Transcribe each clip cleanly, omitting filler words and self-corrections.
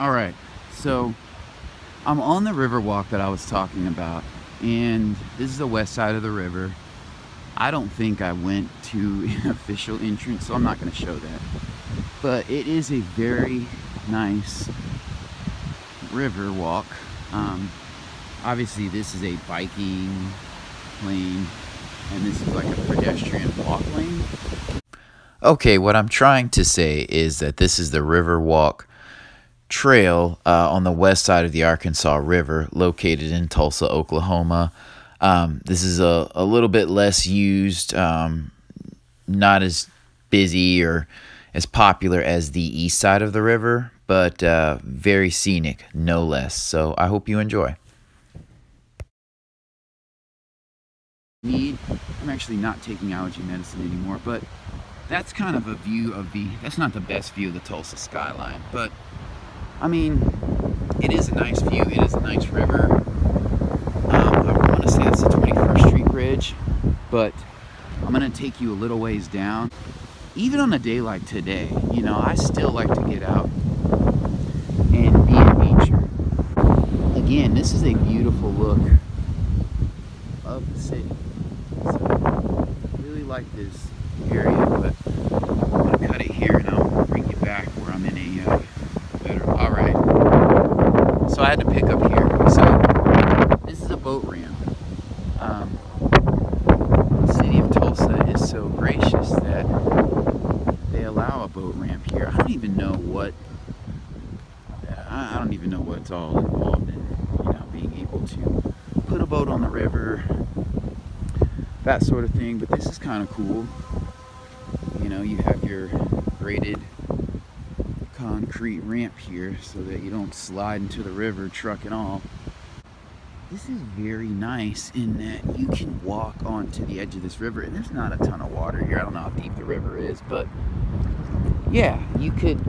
Alright, so I'm on the Riverwalk that I was talking about, and this is the west side of the river. I don't think I went to an official entrance, so I'm not going to show that. But it is a very nice river walk. Obviously this is a biking lane, and this is like a pedestrian walk lane. Okay, what I'm trying to say is that this is the Riverwalk trail on the west side of the Arkansas River, located in Tulsa, Oklahoma. This is a little bit less used, not as busy or as popular as the east side of the river, but very scenic, no less. So I hope you enjoy. I'm actually not taking allergy medicine anymore, but that's kind of a view of that's not the best view of the Tulsa skyline, but I mean, it is a nice view. It is a nice river. I want to say it's the 21st Street Bridge, but I'm going to take you a little ways down. Even on a day like today, you know, I still like to get out and be in nature. Again, this is a beautiful look of the city. So, I really like this area, but I'm going to cut it here and I'll bring you back where I'm in a better. Alright, so I had to pick up here. So this is a boat ramp. The city of Tulsa is so gracious that they allow a boat ramp here. I don't even know what's all involved in, you know, being able to put a boat on the river, that sort of thing, but this is kind of cool. You know, you have your graded concrete ramp here so that you don't slide into the river, truck and all. This is very nice in that you can walk onto the edge of this river, and there's not a ton of water here. I don't know how deep the river is, but yeah, you could,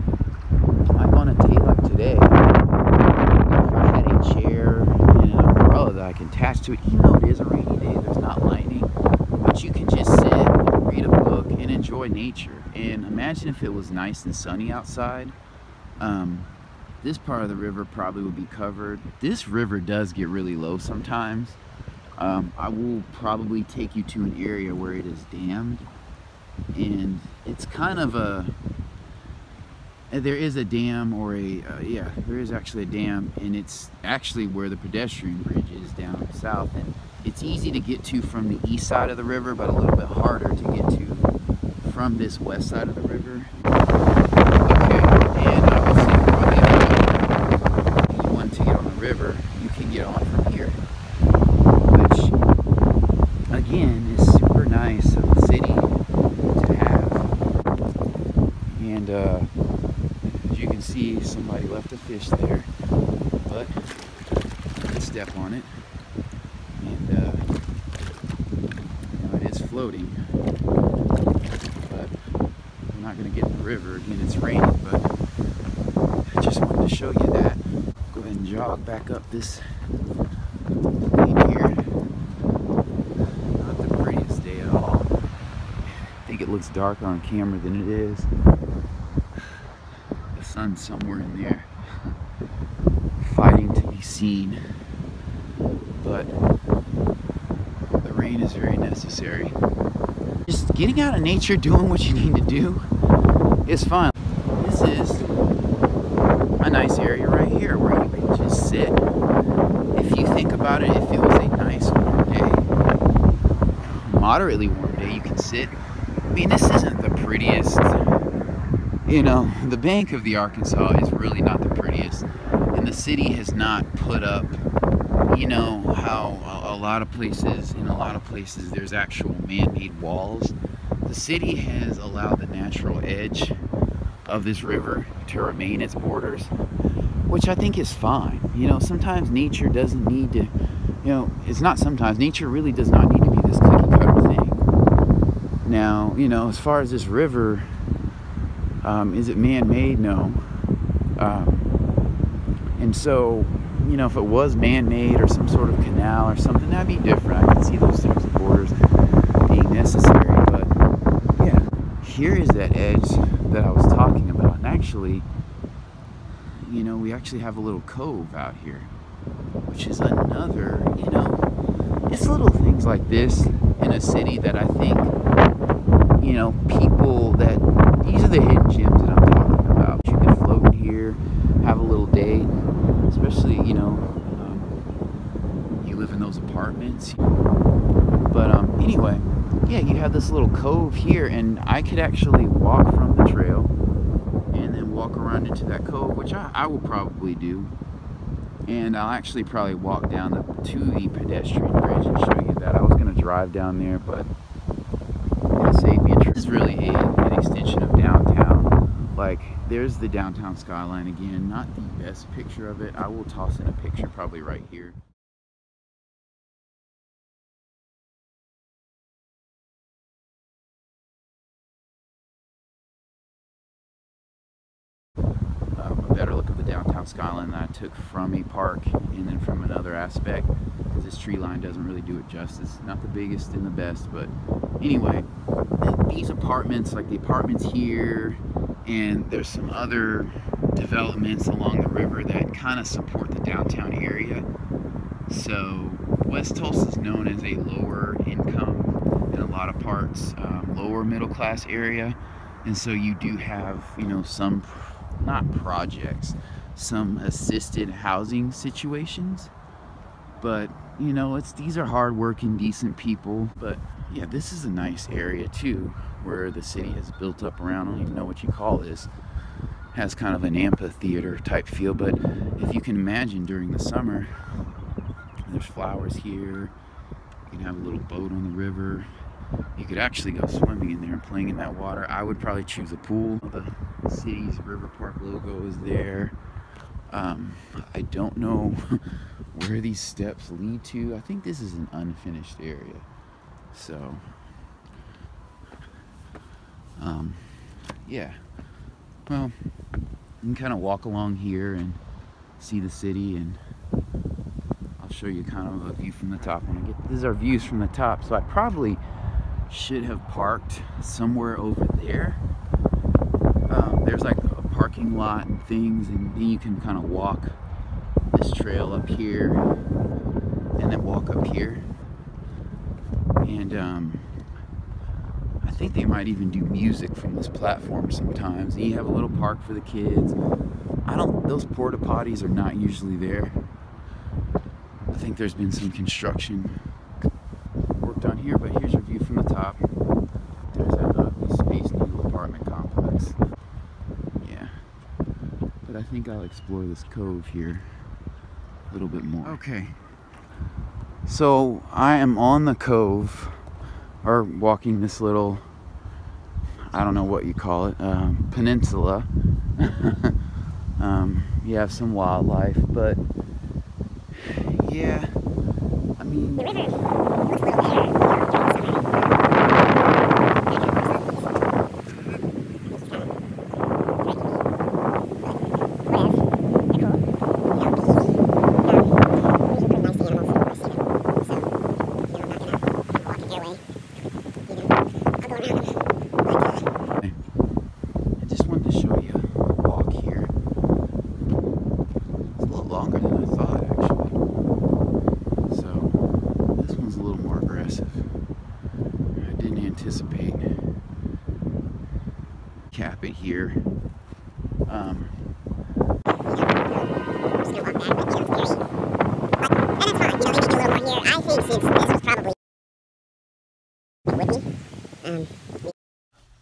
like on a day like today, if I had a chair and an umbrella that I can attach to it, even though it is a rainy day, there's not lightning, but you can just sit, read a book, and enjoy nature. And imagine if it was nice and sunny outside. This part of the river probably would be covered. This river does get really low sometimes. I will probably take you to an area where it is dammed, and it's kind of there is a dam, or yeah, there is actually a dam, and it's actually where the pedestrian bridge is down south, and it's easy to get to from the east side of the river, but a little bit harder to get to from this west side of the river. Okay, and I will say probably if you want to get on the river, you can get on from here, which again is super nice of the city to have. And as you can see, somebody left a fish there, but you can step on it, and you know, it is floating. But I'm not going to get in the river. Again, it's raining, but I just wanted to show you that. Go ahead and jog back up this lane here. Not the prettiest day at all. I think it looks darker on camera than it is. The sun's somewhere in there, fighting to be seen. But the rain is very necessary. Just getting out of nature, doing what you need to do is fun. This is a nice area right here where you can just sit. If you think about it, if it was a nice warm day, moderately warm day, you can sit. I mean, this isn't the prettiest, you know, the bank of the Arkansas is really not the prettiest, and the city has not put up, you know, how in a lot of places there's actual man-made walls. The city has allowed the natural edge of this river to remain its borders, which I think is fine. You know, sometimes nature doesn't need to, you know, it's not sometimes, nature really does not need to be this cookie cutter thing. Now, you know, as far as this river, is it man-made? No. And so, you know, if it was man-made or some sort of canal or something, that'd be different. I could see those types of borders being necessary. But yeah, here is that edge that I was talking about. And actually, you know, we actually have a little cove out here, which is another, you know, it's little things like this in a city that I think, you know, people that, these are the hidden gems that I'm talking about. You can float in here, have a little day, especially, you know, you live in those apartments. But anyway, yeah, you have this little cove here, and I could actually walk from the trail and then walk around into that cove, which I will probably do. And I'll actually probably walk down to the pedestrian bridge and show you that. I was going to drive down there, but it saved me a trip. This is really an extension of downtown. Like, there's the downtown skyline again. Not the best picture of it. I will toss in a picture probably right here. A better look of the downtown skyline that I took from a park and then from another aspect, because this tree line doesn't really do it justice. Not the biggest and the best, but anyway, these apartments, like the apartments here, and there's some other developments along the river that kind of support the downtown area. So West Tulsa is known as a lower income, in a lot of parts, lower middle class area, and so you do have, you know, some, not projects, some assisted housing situations, but you know, these are hard-working, decent people. But yeah, this is a nice area too, where the city has built up around. I don't even know what you call this. Has kind of an amphitheater type feel, but if you can imagine, during the summer, there's flowers here. You can have a little boat on the river. You could actually go swimming in there and playing in that water. I would probably choose a pool. The city's River Park logo is there. I don't know where these steps lead to. I think this is an unfinished area. So, yeah. Well, you can kind of walk along here and see the city, and I'll show you kind of a view from the top when I get. These are views from the top, so I probably should have parked somewhere over there. There's like a parking lot and things, and then you can kind of walk this trail up here and then walk up here. And I think they might even do music from this platform sometimes. And you have a little park for the kids. Those porta potties are not usually there. I think there's been some construction worked on here, but here's your view from the top. There's that Space Needle apartment complex. Yeah, but I think I'll explore this cove here a little bit more. Okay, so I am on the cove, or walking this little, I don't know what you call it, peninsula. You have some wildlife, but yeah, I mean, the river looks a little better. Cap it here.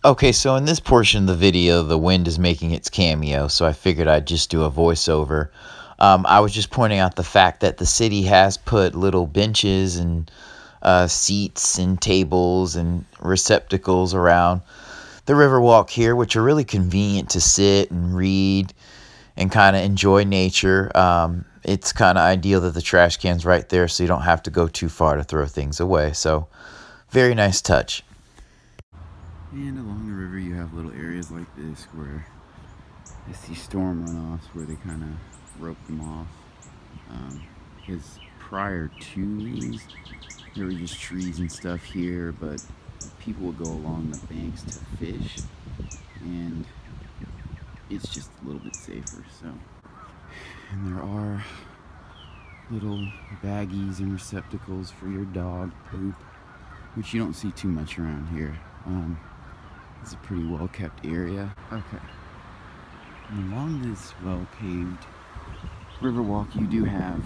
Okay, so in this portion of the video, the wind is making its cameo, so I figured I'd just do a voiceover. I was just pointing out the fact that the city has put little benches and seats and tables and receptacles around the Riverwalk here, which are really convenient to sit and read and kind of enjoy nature. It's kind of ideal that the trash can's right there, so you don't have to go too far to throw things away. So, very nice touch. And along the river, you have little areas like this where it's these storm runoffs where they kind of rope them off. Because prior to these, there were just trees and stuff here, but people will go along the banks to fish, and it's just a little bit safer. So And there are little baggies and receptacles for your dog poop, which you don't see too much around here. It's a pretty well kept area. Okay. And along this well paved Riverwalk, you do have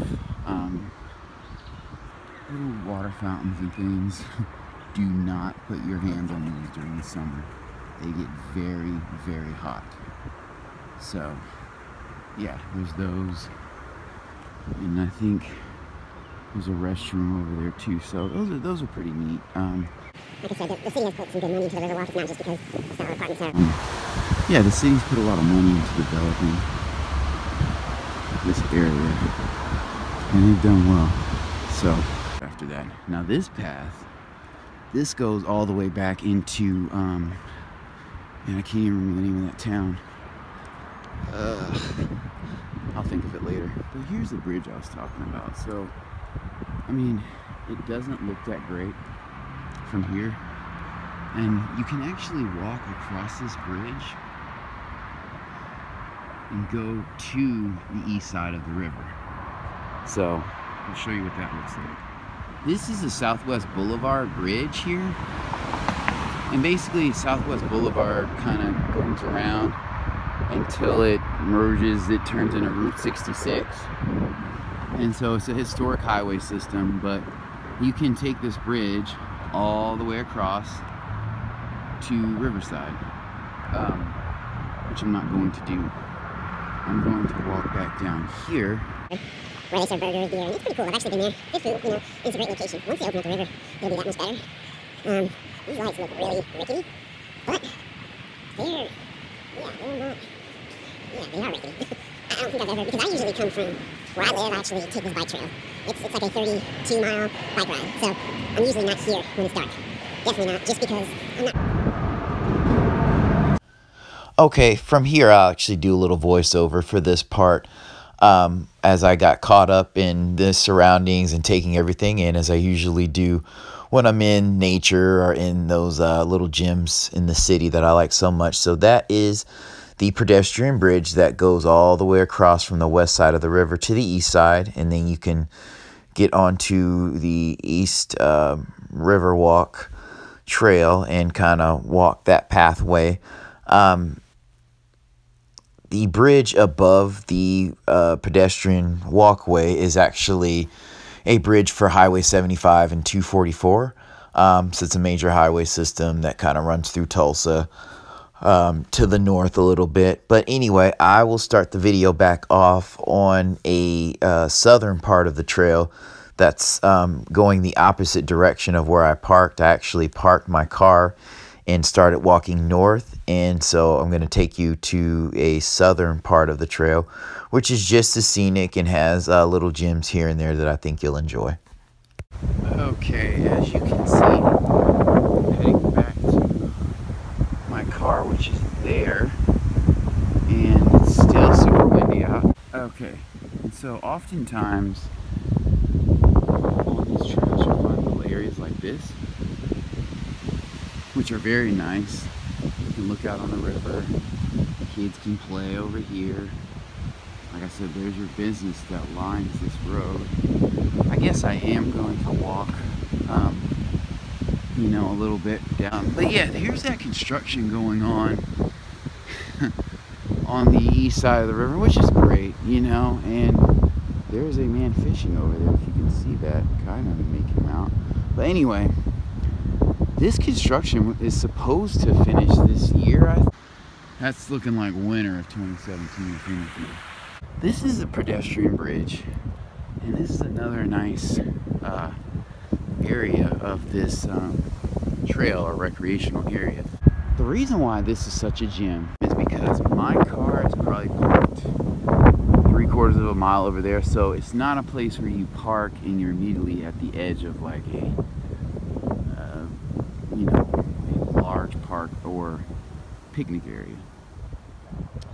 little water fountains and things. Do not put your hands on those during the summer. They get very, very hot. So, yeah, there's those. And I think there's a restroom over there too. So those are pretty neat. Like I said, the city has put some good money into the Riverwalk. It's not just because it's not apartments there. Yeah, the city's put a lot of money into developing this area, and they've done well. So after that, now this path, this goes all the way back into and I can't even remember the name of that town. I'll think of it later. But here's the bridge I was talking about. So I mean, it doesn't look that great from here, and you can actually walk across this bridge and go to the east side of the river. So I'll show you what that looks like. This is the Southwest Boulevard Bridge here, and basically Southwest Boulevard kind of comes around until it merges, it turns into Route 66. And so it's a historic highway system, but you can take this bridge all the way across to Riverside, which I'm not going to do. I'm going to walk back down here. Where they serve burgers, beer, and it's pretty cool. I've actually been there. Good food, you know, it's a great location. Once they open up the river, it'll be that much better. These lights look really rickety, but they're, yeah, they're not, yeah, they are rickety. I don't think I've ever, because I usually come from where I live, I actually take this bike trail. It's like a 32-mile bike ride, so I'm usually not here when it's dark. Definitely not, just because I'm not. Okay, from here I'll actually do a little voiceover for this part, as I got caught up in the surroundings and taking everything in, as I usually do when I'm in nature or in those little gyms in the city that I like so much. So that is the pedestrian bridge that goes all the way across from the west side of the river to the east side, and then you can get onto the East Riverwalk trail and kind of walk that pathway. The bridge above the pedestrian walkway is actually a bridge for Highway 75 and 244. So it's a major highway system that kind of runs through Tulsa to the north a little bit. But anyway, I will start the video back off on a southern part of the trail that's going the opposite direction of where I parked. I actually parked my car and started walking north, and so I'm going to take you to a southern part of the trail, which is just as scenic and has little gyms here and there that I think you'll enjoy. Okay, as you can see, I'm heading back to my car, which is there, and it's still super windy out. Okay, and so oftentimes on these trails you'll find little areas like this, which are very nice. You can look out on the river, kids can play over here. Like I said, there's your business that lines this road. I guess I am going to walk, you know, a little bit down. But yeah, here's that construction going on on the east side of the river, which is great, you know, and there's a man fishing over there, if you can see that. Kind of make him out. But anyway, this construction is supposed to finish this year. That's looking like winter of 2017, if anything. This is a pedestrian bridge, and this is another nice area of this trail or recreational area. The reason why this is such a gem is because my car is probably parked 3/4 of a mile over there, so it's not a place where you park and you're immediately at the edge of like a you know, a large park or picnic area.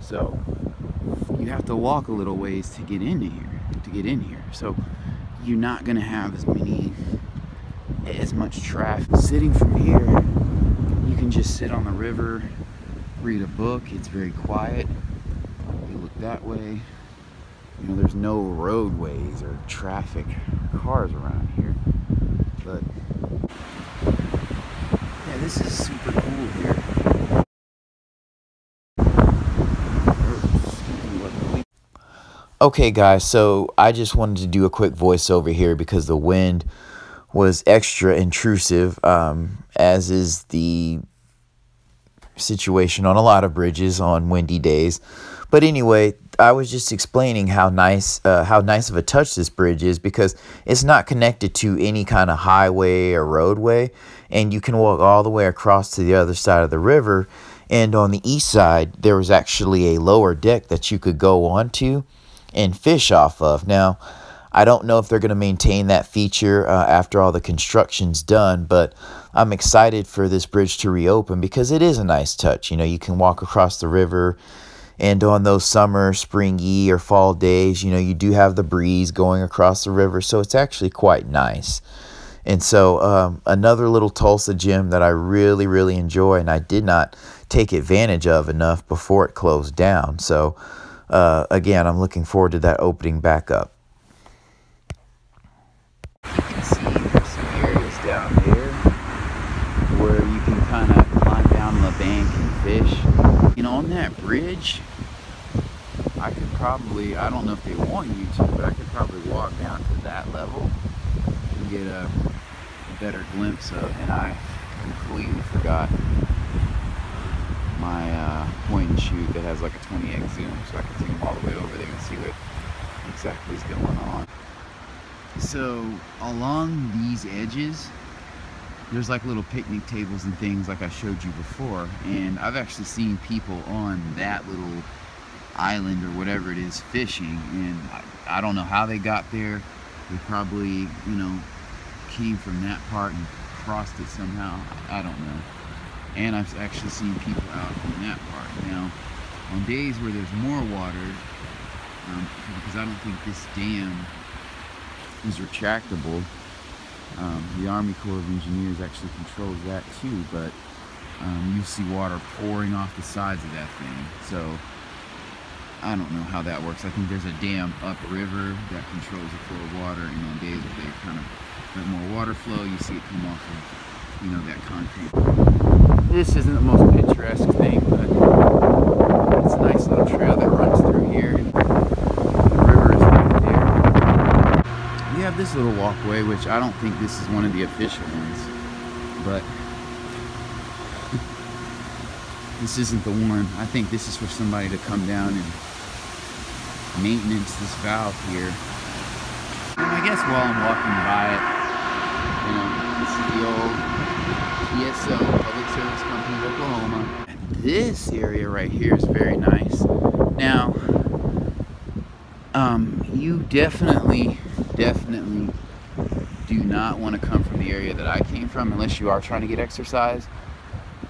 So you have to walk a little ways to get into here. So you're not going to have as much traffic. Sitting from here, you can just sit on the river, read a book. It's very quiet. You look that way, You know, there's no roadways or traffic, cars around here. But yeah, this is super cool here. Okay guys, so I just wanted to do a quick voiceover here because the wind was extra intrusive, as is the situation on a lot of bridges on windy days. But anyway, I was just explaining how nice of a touch this bridge is, because it's not connected to any kind of highway or roadway, and you can walk all the way across to the other side of the river. And on the east side, there was actually a lower deck that you could go onto and fish off of. Now, I don't know if they're going to maintain that feature after all the construction's done, but I'm excited for this bridge to reopen because it is a nice touch. You know, you can walk across the river, and on those summer, springy, or fall days, you know, you do have the breeze going across the river, so it's actually quite nice. And so another little Tulsa gem that I really, really enjoy, and I did not take advantage of enough before it closed down. So again, I'm looking forward to that opening back up. You can see there's some areas down there where you can kind of climb down the bank and fish. You know, on that bridge, I could probably, I don't know if they want you to, but I could probably walk down to that level and get a better glimpse of, and I completely forgot my point and shoot that has like a 20x zoom, so I can zoom all the way over there and see what exactly is going on. So along these edges, there's like little picnic tables and things like I showed you before, and I've actually seen people on that little island or whatever it is fishing, and I don't know how they got there. They probably, you know, came from that part and crossed it somehow. I don't know. And I've actually seen people out on that part. Now, on days where there's more water, because I don't think this dam is retractable, the Army Corps of Engineers actually controls that too, but you see water pouring off the sides of that thing. So I don't know how that works. I think there's a dam upriver that controls the flow of water, and on days that they kind of let more water flow, you see it come off of, you know, that concrete. This isn't the most picturesque thing, but it's a nice little trail that runs through here. The river is right there. We have this little walkway, which I don't think this is one of the official ones, but this isn't the one. I think this is for somebody to come down and maintenance this valve here. And I guess while I'm walking by it, you know, this is the old PSO, Public Service Company of Oklahoma. And this area right here is very nice. Now, you definitely do not want to come from the area that I came from unless you are trying to get exercise.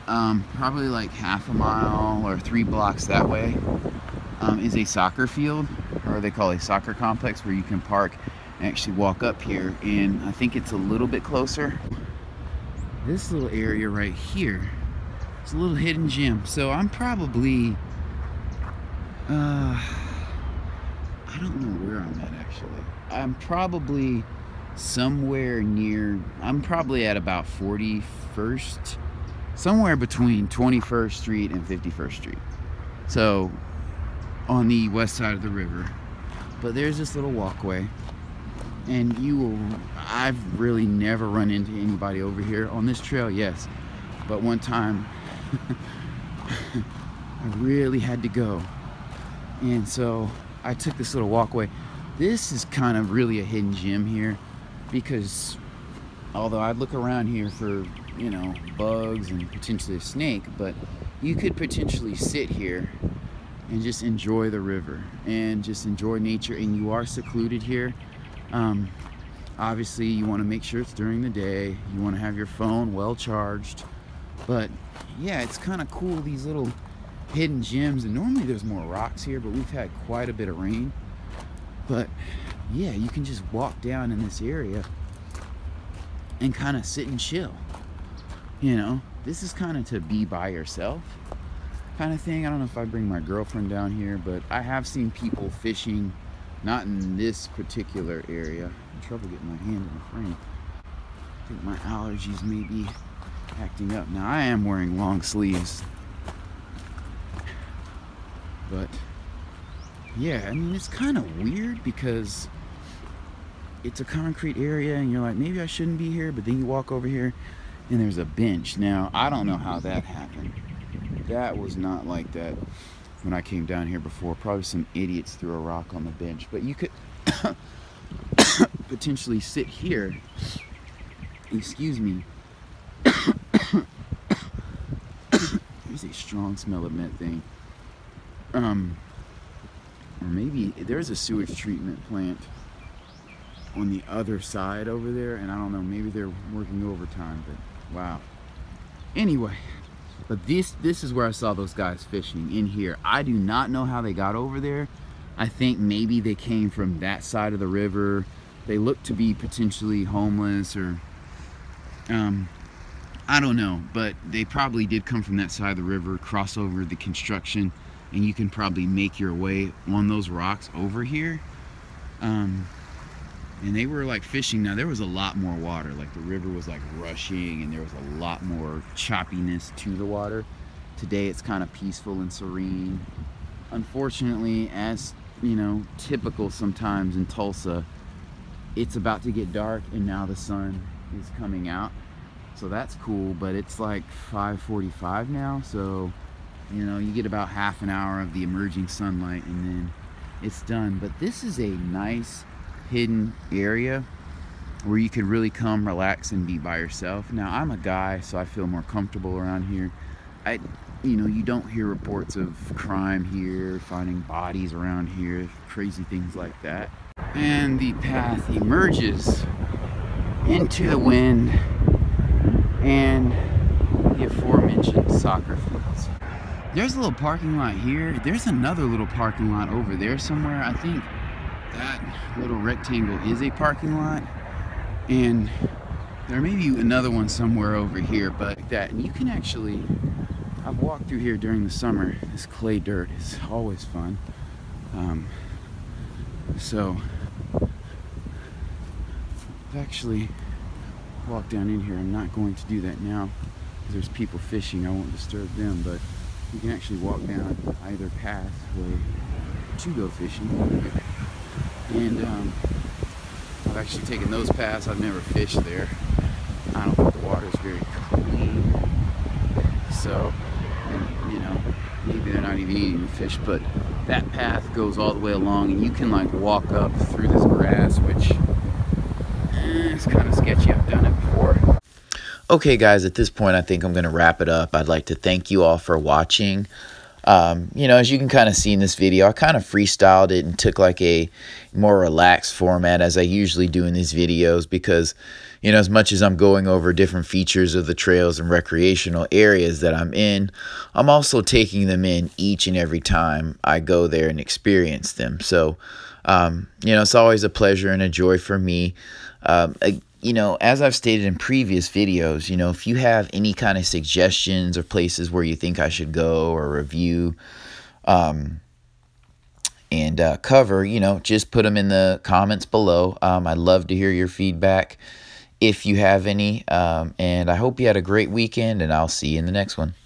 Probably like half a mile or 3 blocks that way is a soccer field, or they call it a soccer complex, where you can park and actually walk up here, and I think it's a little bit closer. This little area right here, it's a little hidden gem. So I'm probably I don't know where I'm at actually. I'm probably somewhere near, I'm probably at about 41st, somewhere between 21st Street and 51st Street. So on the west side of the river. But there's this little walkway, and I've really never run into anybody over here on this trail, yes, but one time I really had to go, and so I took this little walkway. This is kind of really a hidden gem here, because although I'd look around here for, you know, bugs and potentially a snake, but you could potentially sit here and just enjoy the river and just enjoy nature, and you are secluded here. Obviously you want to make sure it's during the day, you want to have your phone well charged, but yeah, it's kind of cool, these little hidden gems. And normally there's more rocks here, but we've had quite a bit of rain. But yeah, you can just walk down in this area and kind of sit and chill. You know, this is kind of to be by yourself kind of thing. I don't know if I bring my girlfriend down here, but I have seen people fishing Not in this particular area. I'm in trouble getting my hand in the frame. I think my allergies may be acting up. Now, I am wearing long sleeves. But, yeah, I mean, it's kind of weird because it's a concrete area and you're like, maybe I shouldn't be here, but then you walk over here and there's a bench. Now, I don't know how that happened. That was not like that when I came down here before. Probably some idiots threw a rock on the bench, but you could potentially sit here. Excuse me. There's a strong smell of methane. Or maybe there's a sewage treatment plant on the other side over there, and I don't know, maybe they're working overtime, but wow. Anyway, but this is where I saw those guys fishing, in here. I do not know how they got over there. I think maybe they came from that side of the river. They look to be potentially homeless, or I don't know, but they probably did come from that side of the river, cross over the construction, and you can probably make your way on those rocks over here. And they were like fishing. Now, there was a lot more water. Like, the river was like rushing, and there was a lot more choppiness to the water. Today it's kind of peaceful and serene. Unfortunately, as you know, typical sometimes in Tulsa, it's about to get dark and now the sun is coming out. So that's cool, but it's like 5:45 now, so you know, you get about half an hour of the emerging sunlight and then it's done. But this is a nice hidden area where you could really come relax and be by yourself. Now, I'm a guy, so I feel more comfortable around here. You know, you don't hear reports of crime here, finding bodies around here, crazy things like that. And the path emerges into the wind and the aforementioned soccer fields. There's a little parking lot here. There's another little parking lot over there somewhere. I think that little rectangle is a parking lot, and there may be another one somewhere over here, but like that. And you can actually, I've walked through here during the summer. This clay dirt is always fun. So I've actually walked down in here. I'm not going to do that now because there's people fishing. I won't disturb them, but you can actually walk down either pathway to go fishing. And I've actually taken those paths. I've never fished there. I don't think the water's very clean. So, and, you know, maybe they're not even eating the fish, but that path goes all the way along, and you can like walk up through this grass, which it's kind of sketchy. I've done it before. Okay, guys, at this point, I think I'm going to wrap it up. I'd like to thank you all for watching. You know, as you can kind of see in this video, I kind of freestyled it and took like a more relaxed format as I usually do in these videos because, you know, as much as I'm going over different features of the trails and recreational areas that I'm in, I'm also taking them in each and every time I go there and experience them. So, you know, it's always a pleasure and a joy for me. You know, as I've stated in previous videos, you know, if you have any kind of suggestions or places where you think I should go or review and cover, you know, just put them in the comments below. I'd love to hear your feedback if you have any. And I hope you had a great weekend, and I'll see you in the next one.